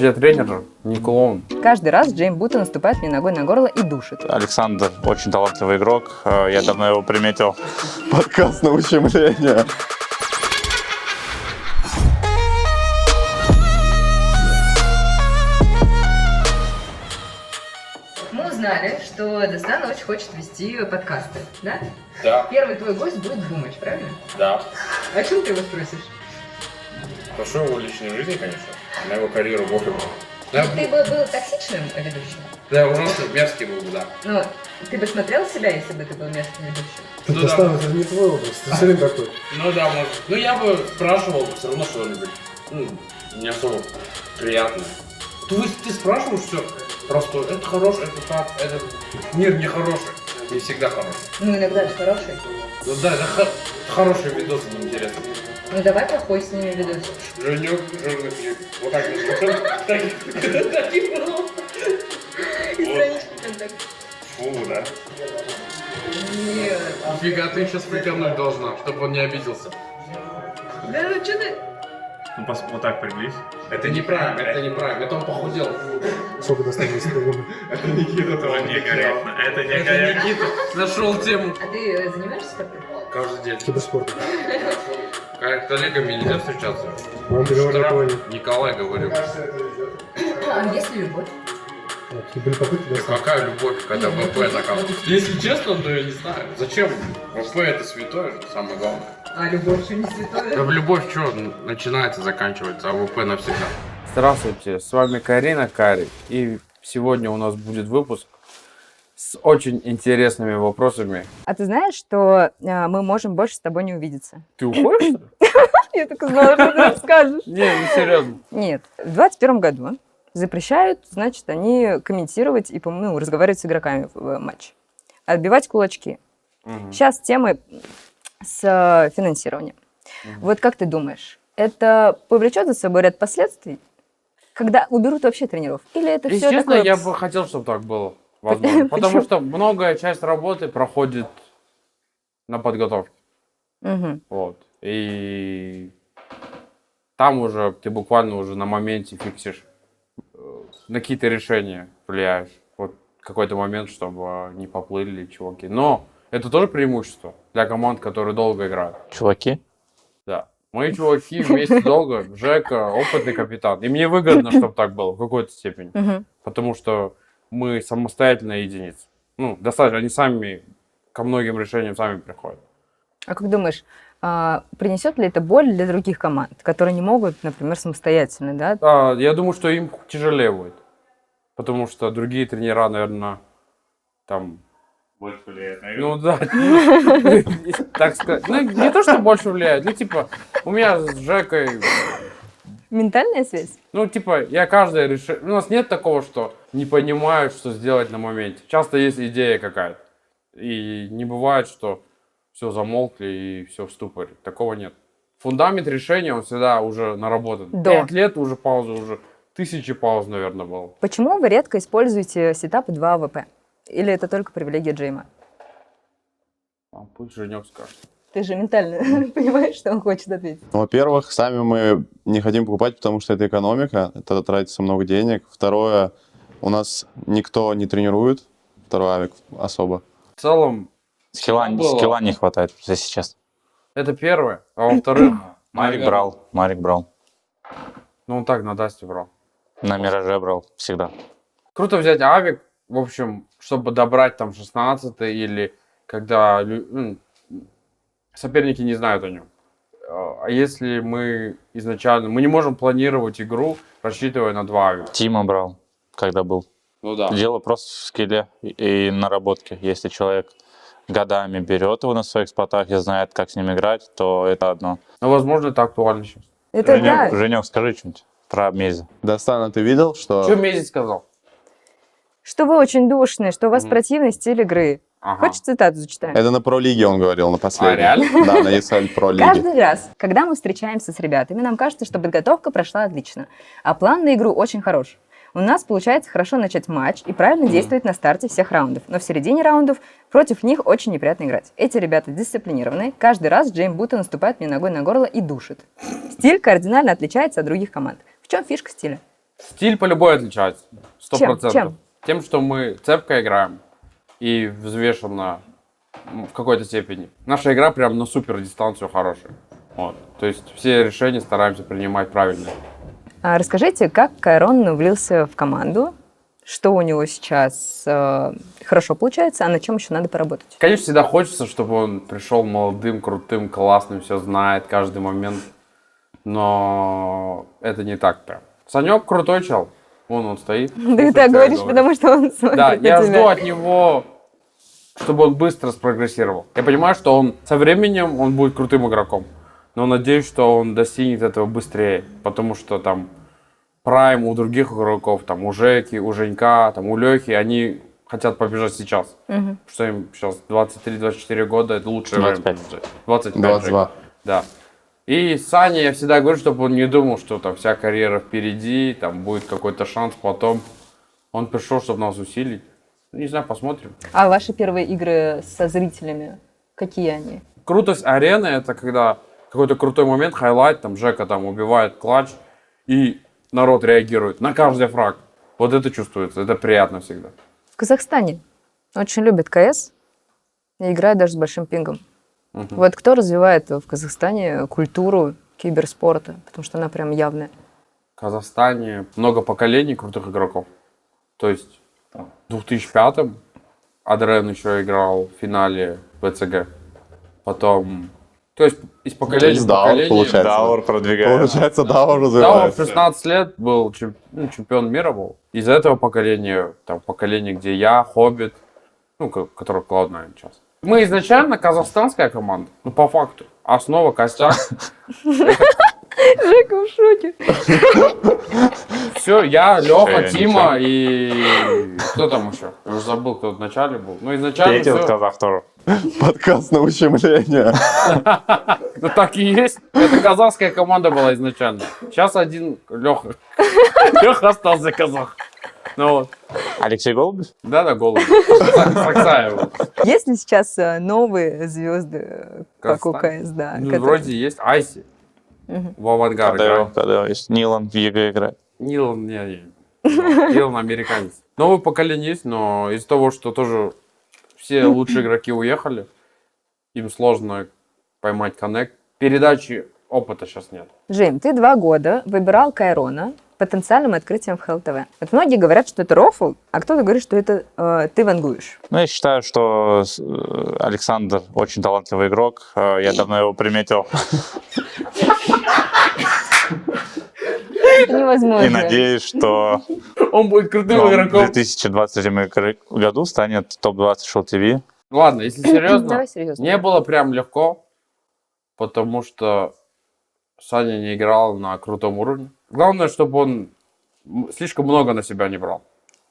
Я тренер, не клоун. Каждый раз Джейм Бута наступает мне ногой на горло и душит. Александр очень талантливый игрок, я давно его приметил. Подкаст на ущемление. Мы узнали, что Дастан очень хочет вести подкасты, да? Да. Первый твой гость будет Думач, правильно? Да. О чем ты его спросишь? Прошу его личной жизни, конечно. На его карьеру бог его. Да, Ты бы был токсичным ведущим? да, ужасно мерзкий был бы, да. Ну, ты бы смотрел себя, если бы ты был мерзким ведущим? Ну, Дастан, это не твой образ, ты все время такой. Ну да, может. Ну я бы спрашивал все равно что-нибудь. Ну, не особо приятное. Ты спрашиваешь все. Просто это хороший, это так, этот мир не хороший. Не всегда хороший. Ну, иногда же хороший. Ну да, это хорошие видосы неинтересные. Ну, давай плохой с ними видос. Женек, жирный клип. Вот так вот. Таких было. И страничку ВКонтакте. Фу, да. Нет. Нифига, ты сейчас прикольнуть должна, чтобы он не обиделся. Да, ну что ты? Ну, вот так приблизь. Это неправильно, это неправильно. Это он похудел. Сколько Дастан весит? Это Никита тоже Некорректно. Это Это некорректно. Никита нашел тему. А ты занимаешься спортом? Каждый день. Киберспорт. Как коллегами нельзя встречаться. Вам договора такого нет. Николай говорил. А если любовь? Какие были попытки Да Дастана? какая любовь, когда ВП накапливает? Если честно, то я не знаю. Зачем? ВП это святое же, самое главное. А любовь что не святое? Да в любовь что, начинается, заканчивается, а ВП навсегда. Здравствуйте, с вами Карина Кари. И сегодня у нас будет выпуск с очень интересными вопросами. А ты знаешь, что мы можем больше с тобой не увидеться? Ты уходишь? Я так и знала, что ты скажешь. Не, ну серьезно. Нет, в 2021 году запрещают, значит, они комментировать и, разговаривать с игроками в матче. Отбивать кулачки. Сейчас темы с финансированием. Вот как ты думаешь, это повлечет за собой ряд последствий, когда уберут вообще тренеров? Или это Если все честно, такое... я бы хотел, чтобы так было. Возможно. Потому Почему? что многое часть работы проходит на подготовке. Мгм. Вот. И там уже ты буквально уже на моменте фиксишь, на какие-то решения влияешь. Вот какой-то момент, чтобы не поплыли чуваки. Но это тоже преимущество для команд, которые долго играют. Чуваки? Да. Мои чуваки вместе долго. Жека опытный капитан. И мне выгодно, чтобы так было в какой-то степени. Мгм. Потому что мы самостоятельная единица. Ну, достаточно, они сами ко многим решениям сами приходят. А как думаешь, принесет ли это боль для других команд, которые не могут, например, самостоятельно, да? Да, я думаю, что им тяжелее будет. Потому что другие тренера, наверное, там... Больше влияет на игру. Ну да, так сказать. Ну, не то, что больше влияет. Ну, типа, у меня с Жекой... Ментальная связь? Ну, типа, я каждое решение... У нас нет такого, что не понимают, что сделать на моменте. Часто есть идея какая-то. И не бывает, что все замолкли и все в ступоре. Такого нет. Фундамент решения, он всегда уже наработан. Да. 5 лет уже пауза, уже тысячи пауз, наверное, было. Почему вы редко используете сетапы 2 АВП? Или это только привилегия Джейма? А пусть Женек скажет. Ты же ментально понимаешь, что он хочет ответить. Ну, во-первых, сами мы не хотим покупать, потому что это экономика, это тратится много денег. Второе, у нас никто не тренирует, второй авик особо. В целом, Скилла не хватает, если честно. это первое. А во-вторых, Марик брал. ну он так на Дасте брал. На Мираже брал всегда. Круто взять авик, в общем, чтобы добрать там 16-й или когда соперники не знают о нем. А если мы изначально... Мы не можем планировать игру, рассчитывая на 2 авика. Тима брал, когда был. Ну да. Дело просто в скилле и наработке. Если человек годами берет его на своих спотах и знает, как с ним играть, то это одно. Но, возможно, это актуально сейчас. Это да. Женек, скажи что-нибудь про Мези. Дастана, ты видел, что... Что Мези сказал? Что вы очень душные, что у вас противный стиль игры. Ага. Хочешь цитату зачитаю? Это на Про-лиге он говорил, на последнем. реально? Да, на ESL Про-лиге. Каждый раз, когда мы встречаемся с ребятами, нам кажется, что подготовка прошла отлично, а план на игру очень хорош. У нас получается хорошо начать матч и правильно действовать на старте всех раундов, но в середине раундов против них очень неприятно играть. Эти ребята дисциплинированные, каждый раз Джейм Бута наступает мне ногой на горло и душит. Стиль кардинально отличается от других команд. В чем фишка стиля? Стиль по-любой отличается. 100%. Чем? Тем, что мы цепко играем и взвешенно в какой-то степени. Наша игра прям на супер дистанцию хорошая. Вот. То есть все решения стараемся принимать правильно. А расскажите, как Кайрон влился в команду? Что у него сейчас хорошо получается, а над чем еще надо поработать? Конечно, всегда хочется, чтобы он пришел молодым, крутым, классным, все знает, каждый момент. Но это не так прям. Санек крутой чел. Вон он стоит. Ты слушает, так что я говоришь, говорю. потому что он смотрит Да, на я тебя. жду от него, чтобы он быстро спрогрессировал. Я понимаю, что он со временем он будет крутым игроком. Но надеюсь, что он достигнет этого быстрее. Потому что там прайм у других игроков, там у Жеки, у Женька, там у Лехи, они хотят побежать сейчас. Что им сейчас 23-24 года, это лучшее 25. время. 25. 22. Жек. Да. И Саня, я всегда говорю, чтобы он не думал, что там вся карьера впереди, там будет какой-то шанс потом. Он пришел, чтобы нас усилить. Не знаю, посмотрим. А ваши первые игры со зрителями, какие они? Крутость арены — это когда какой-то крутой момент, хайлайт, там Жека там убивает клатч, и народ реагирует на каждый фраг. Вот это чувствуется, это приятно всегда. В Казахстане очень любят КС и играют даже с большим пингом. Вот кто развивает в Казахстане культуру киберспорта? Потому что она прям явная. В Казахстане много поколений крутых игроков. То есть в 2005-м Адрен еще играл в финале ВЦГ. Потом... То есть из поколения в Даур, поколение... получается. Даур продвигает. Получается, Даур Да, он в развивается. 16 лет был чемпион мира был. Из этого поколения, там, поколение, где я, Хоббит, ну, который Cloud9 сейчас. Мы изначально казахстанская команда, ну, по факту. Основа, костяк. Жека в шоке. Все, я, Леха, Я Тима и... Кто там еще? Я уже забыл, кто в начале был. Ну, изначально Петя все. казах тоже. Подкаст на ущемление. Ну, так и есть. Это казахская команда была изначально. Сейчас один Леха. Леха остался казах. Ну вот. Алексей Голубев? Да, голубь. Саксаева. Есть ли сейчас новые звезды, как у Казахстане? КС, да? Ну, которые- вроде есть Айси. В Авангард играет. Когда есть Нилан в ЕГЭ играет. Нилан, Нилан американец. Новое поколение есть, но из-за того, что тоже все лучшие игроки уехали, им сложно поймать коннект. Передачи опыта сейчас нет. Джейм, ты 2 года выбирал Кайрона потенциальным открытием в ХЛТВ. Вот многие говорят, что это рофл, а кто-то говорит, что это ты вангуешь. Ну, я считаю, что Александр очень талантливый игрок. Я давно его приметил. Это невозможно. И надеюсь, что Он будет крутым он в игроком. 2023 году станет топ-20 Shell TV. Ладно, если серьезно, Давай серьезно. не было прям легко, потому что Саня не играл на крутом уровне. Главное, чтобы он слишком много на себя не брал.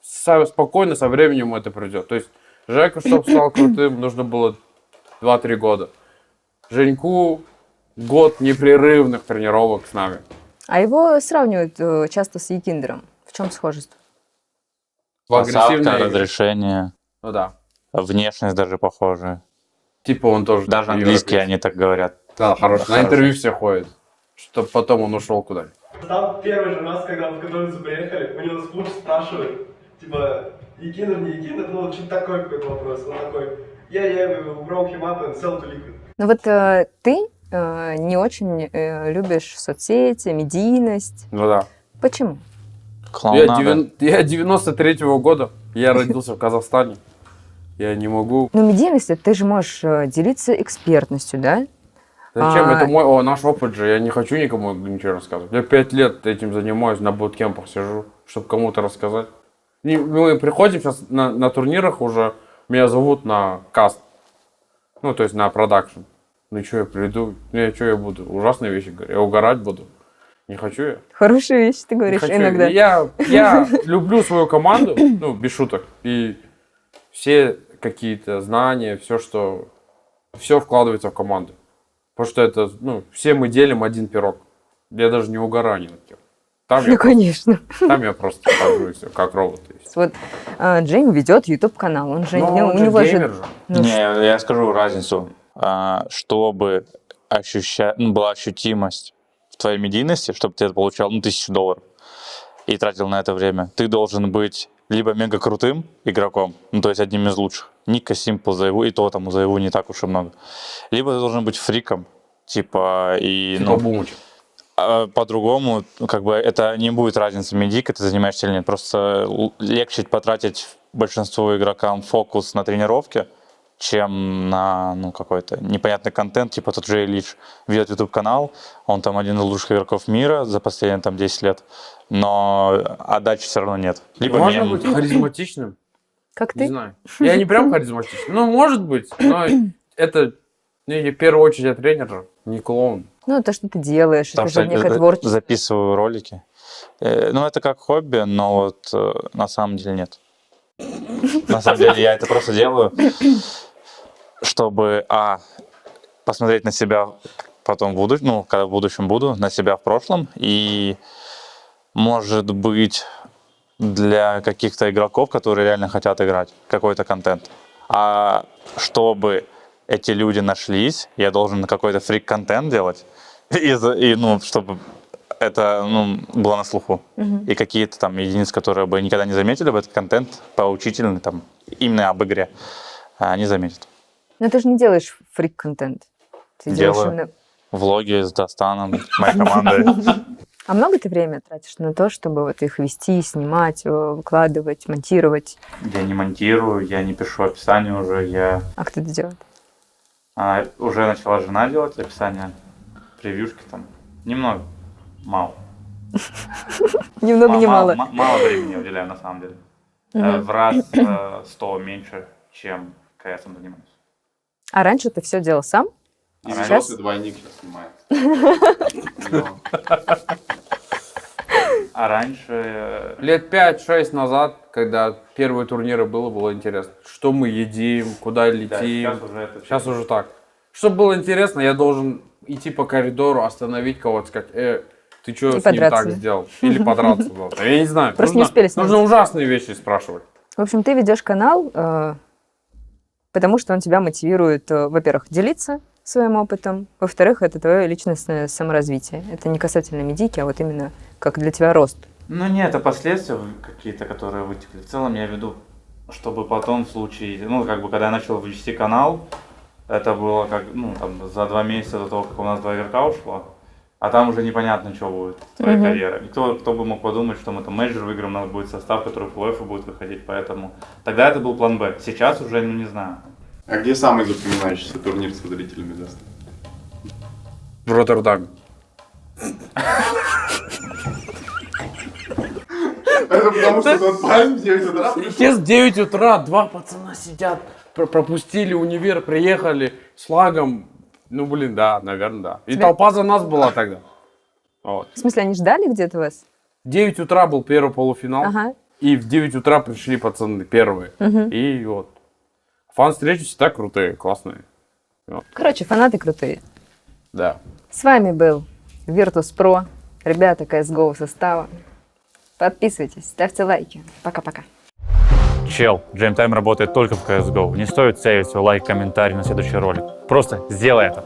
Спокойно, со временем это придет. То есть Жека, чтобы стал крутым, нужно было 2-3 года. Женьку год непрерывных тренировок с нами. А его сравнивают часто с Якиндером. В чем схожесть? В агрессивной Посадка, игре. разрешение, Ну да. внешность даже похожая. Типа он тоже. Даже английский они так говорят. Да, хороший. На интервью все ходят. Чтобы потом он ушел куда-нибудь. Там первый же раз, когда мы в Катовицу приехали, у него спуш спрашивает, типа, Якинер, не Якинер, ну вот что-то такой какой-то вопрос. Он такой, we broke him up and sell to liquid. Ну вот ты не очень любишь соцсети, медийность. Ну да. Почему? Клоунада. Я 93-го года. Я родился в Казахстане. Я не могу. Ну, медийность, ты же можешь делиться экспертностью, да? Зачем? Это наш опыт же. Я не хочу никому ничего рассказывать. Я 5 лет этим занимаюсь, на буткемпах сижу, чтобы кому-то рассказать. Мы приходим сейчас на турнирах уже, меня зовут на каст. Ну, то есть на продакшн. Ну, что я приду? Я буду? Ужасные вещи говорю. Я угорать буду. Не хочу я. Хорошие вещи, ты Не говоришь, хочу. иногда. Я люблю свою команду, ну, без шуток. И все какие-то знания, все вкладывается в команду. Потому что это, ну, все мы делим один пирог. Я даже не угораю ни над кем. Ну, конечно. Там я просто хожу и все, как робот. и всё. Вот Джейм ведет YouTube-канал, он же, Ну, у он же него геймер же... же. Ну, Не, я скажу разницу. Чтобы была ощутимость в твоей медийности, чтобы ты это получал, $1000. и тратил на это время, ты должен быть либо мега крутым игроком, ну, то есть одним из лучших. Ника, Симпл, Заеву, и то там у Заеву не так уж и много. Либо ты должен быть фриком, типа, и, Типа Бумыч. по-другому, как бы, это не будет разницы, медик, ты занимаешься или нет. Просто легче потратить большинству игрокам фокус на тренировке, чем на, ну, какой-то непонятный контент, типа тот же Ильич ведет YouTube-канал, он там один из лучших игроков мира за последние там 10 лет, но отдачи все равно нет. Либо Можно мем. быть харизматичным? Как Не ты? знаю. Я не прям харизматичный. Ну, может быть, но это в первую очередь я тренер, не клоун. Ну, то, что ты делаешь, Потому это же что некое творчество. записываю ролики. Ну, это как хобби, но вот на самом деле нет. На самом деле я это просто делаю, чтобы, посмотреть на себя потом в будущем, ну, когда в будущем буду, на себя в прошлом, и, может быть, для каких-то игроков, которые реально хотят играть, какой-то контент. А чтобы эти люди нашлись, я должен какой-то фрик-контент делать, и ну, чтобы это, ну, было на слуху. И какие-то там единицы, которые бы никогда не заметили бы этот контент поучительный, там, именно об игре, они заметят. Но ты же не делаешь фрик-контент. Ты делаешь Делаю. именно... Влоги с Достаном, моей командой. А много ты времени тратишь на то, чтобы вот их вести, снимать, выкладывать, монтировать? Я не монтирую, я не пишу описание уже, А кто это делает? уже начала жена делать описание, превьюшки там. Немного, мало. Ни много, ни мало. Мало времени уделяю на самом деле. В раз 100 меньше, чем КСом занимаюсь. А раньше ты все делал сам? И сейчас? взрослый двойник сейчас снимает. А раньше... Лет 5-6 назад, когда первые турниры было интересно. Что мы едим, куда Да, летим. сейчас уже это... Сейчас уже так. Чтобы было интересно, я должен идти по коридору, остановить кого-то, сказать, ты что И с ним подраться, так да? сделал? Или подраться. Да. Я не знаю. Просто не успели снять. Нужно ужасные вещи спрашивать. В общем, ты ведешь канал, потому что он тебя мотивирует, во-первых, делиться своим опытом, во-вторых, это твое личностное саморазвитие. Это не касательно медики, а вот именно как для тебя рост. Ну нет, это последствия какие-то, которые вытекли. В целом я веду, чтобы потом в случае, ну как бы когда я начал вести канал, это было как, ну там за 2 месяца до того, как у нас 2 игрока ушло, а там уже непонятно, что будет твоя карьера. Кто бы мог подумать, что мы там мейджор выиграем, у нас будет состав, который в плей-оффы будет выходить, поэтому тогда это был план Б. Сейчас уже, ну не знаю. А где самый запоминающийся турнир со зрителями даст? В Роттердаме. Это потому что тот парень в 9 утра Сейчас 9 утра, 2 пацана сидят, пропустили универ, приехали с флагом. Ну, блин, да, наверное, да. И толпа за нас была тогда. Вот. В смысле, они ждали где-то вас? В 9 утра был первый полуфинал. Ага. И в 9 утра пришли пацаны первые. И вот. Фан-встречи всегда крутые, классные. Короче, фанаты крутые. Да. С вами был Virtus.pro, ребята CSGO состава. Подписывайтесь, ставьте лайки. Пока-пока. Чел, Джеймтайм работает только в CSGO. Не стоит сейвить свой лайк, комментарий на следующий ролик. Просто сделай это.